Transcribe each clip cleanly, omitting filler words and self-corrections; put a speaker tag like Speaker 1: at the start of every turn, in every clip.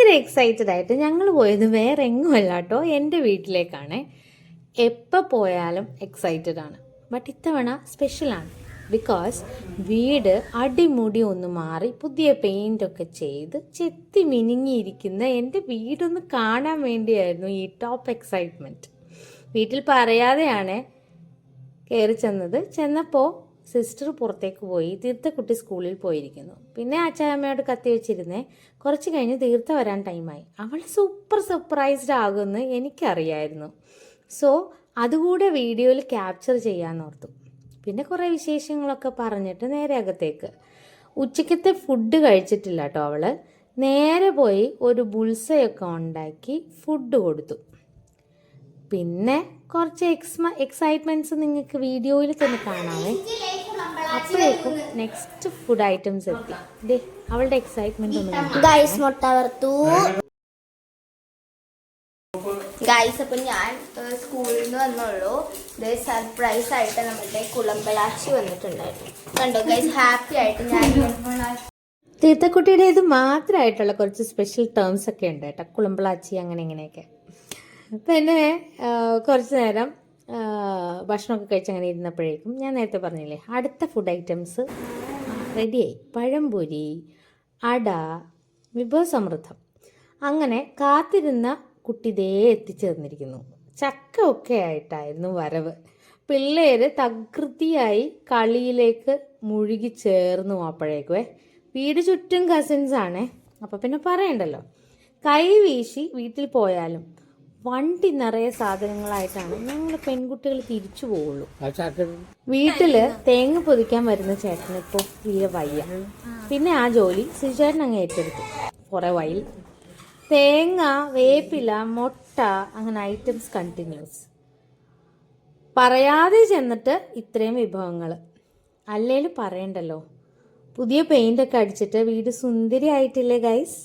Speaker 1: ഭയങ്കര എക്സൈറ്റഡ് ആയിട്ട് ഞങ്ങൾ പോയത് വേറെ എങ്ങുമല്ല കേട്ടോ, എൻ്റെ വീട്ടിലേക്കാണ്. എപ്പോൾ പോയാലും എക്സൈറ്റഡ് ആണ്. ബട്ട് ഇത്തവണ സ്പെഷ്യലാണ്. ബിക്കോസ് വീട് അടിമുടി ഒന്ന് മാറി പുതിയ പെയിൻ്റൊക്കെ ചെയ്ത് ചെത്തി മിനുങ്ങിയിരിക്കുന്ന എൻ്റെ വീടൊന്ന് കാണാൻ വേണ്ടിയായിരുന്നു ഈ ടോപ്പ് എക്സൈറ്റ്മെൻറ്റ്. വീട്ടിൽ പറയാതെയാണ് കയറി ചെന്നപ്പോൾ സിസ്റ്റർ പുറത്തേക്ക് പോയി, തീർത്ഥക്കുട്ടി സ്കൂളിൽ പോയിരിക്കുന്നു. പിന്നെ അച്ചായമ്മയോട് കത്തി വെച്ചിരുന്നേ. കുറച്ച് കഴിഞ്ഞ് തീർത്ഥ വരാൻ ടൈമായി. അവൾ സൂപ്പർ സർപ്രൈസ്ഡ് ആകുമെന്ന് എനിക്കറിയായിരുന്നു. സോ അതുകൂടെ വീഡിയോയിൽ ക്യാപ്ചർ ചെയ്യാമെന്നോർത്തു. പിന്നെ കുറേ വിശേഷങ്ങളൊക്കെ പറഞ്ഞിട്ട് നേരെ അകത്തേക്ക്. ഉച്ചക്കത്തെ ഫുഡ് കഴിച്ചിട്ടില്ല കേട്ടോ അവൾ. നേരെ പോയി ഒരു ബുൾസയൊക്കെ ഉണ്ടാക്കി ഫുഡ് കൊടുത്തു. പിന്നെ കുറച്ച് എക്സൈറ്റ്മെൻറ്റ്സ് നിങ്ങൾക്ക് വീഡിയോയിൽ തന്നെ കാണാമേ. അപ്പോഴേക്കും നെക്സ്റ്റ് ഫുഡ് ഐറ്റംസ് എത്തി. അവളുടെ എക്സൈറ്റ്മെന്റ് ഒന്ന്
Speaker 2: ഗൈസ്, മുട്ട വറുത്തു ഗൈസ്. അപ്പം ഞാൻ സ്കൂളിൽ നിന്ന് വന്നുള്ളൂ. സർപ്രൈസ് ആയിട്ട് നമ്മുടെ കുളമ്പളാച്ചി വന്നിട്ടുണ്ടായിരുന്നു. കണ്ടോ ഗൈസ്, ഹാപ്പി ആയിട്ട് ഞാൻ
Speaker 1: തീർത്ഥക്കുട്ടിയുടെ ഇത് മാത്രമായിട്ടുള്ള കുറച്ച് സ്പെഷ്യൽ ടേംസ് ഒക്കെ ഉണ്ട് കേട്ടോ, കുളമ്പളാച്ചി അങ്ങനെ ഇങ്ങനെയൊക്കെ. പിന്നെ കുറച്ച് നേരം ഭക്ഷണമൊക്കെ കഴിച്ച് അങ്ങനെ ഇരുന്നപ്പോഴേക്കും ഞാൻ നേരത്തെ പറഞ്ഞില്ലേ, അടുത്ത ഫുഡ് ഐറ്റംസ് റെഡിയായി. പഴംപൊരി, അട, വിഭവസമൃദ്ധം. അങ്ങനെ കാത്തിരുന്ന കുട്ടി ദേ എത്തിച്ചേർന്നിരിക്കുന്നു. ചക്ക ഒക്കെ ആയിട്ടായിരുന്നു വരവ്. പിള്ളേർ തകൃതിയായി കളിയിലേക്ക് മുഴുകി ചേർന്നു. അപ്പോഴേക്കുവേ വീട് ചുറ്റും കസിൻസാണേ. അപ്പം പിന്നെ പറയണ്ടല്ലോ, കൈ വീശി വീട്ടിൽ പോയാലും വണ്ടി നിറയെ സാധനങ്ങളായിട്ടാണ് ഞങ്ങൾ പെൺകുട്ടികൾ തിരിച്ചു പോവുള്ളൂ. വീട്ടില് തേങ്ങ പൊതിക്കാൻ വരുന്ന ചേട്ടന് ഇപ്പോൾ തീരെ വയ്യ. പിന്നെ ആ ജോലി സിജേട്ടൻ അങ്ങ് ഏറ്റെടുത്തു. കുറെ വയൽ തേങ്ങ, വേപ്പില, മുട്ട, അങ്ങനെ ഐറ്റംസ് കണ്ടിന്യൂസ്. പറയാതെ ചെന്നിട്ട് ഇത്രയും വിഭവങ്ങൾ. അല്ലേലും പറയണ്ടല്ലോ, പുതിയ പെയിൻ്റൊക്കെ അടിച്ചിട്ട് വീട് സുന്ദരി ആയിട്ടില്ലേ ഗൈസ്.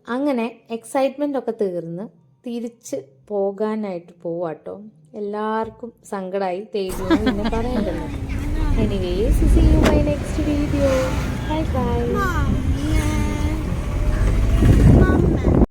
Speaker 1: അങ്ങനെ എക്സൈറ്റ്മെൻ്റ് ഒക്കെ തീർന്ന് തിരിച്ച് പോകാനായിട്ട് പോവാട്ടോ. എല്ലാവർക്കും സങ്കടമായി, തേജു പിന്നെ പറയണ്ടല്ലോ. Anyways, see you my next video. Bye by.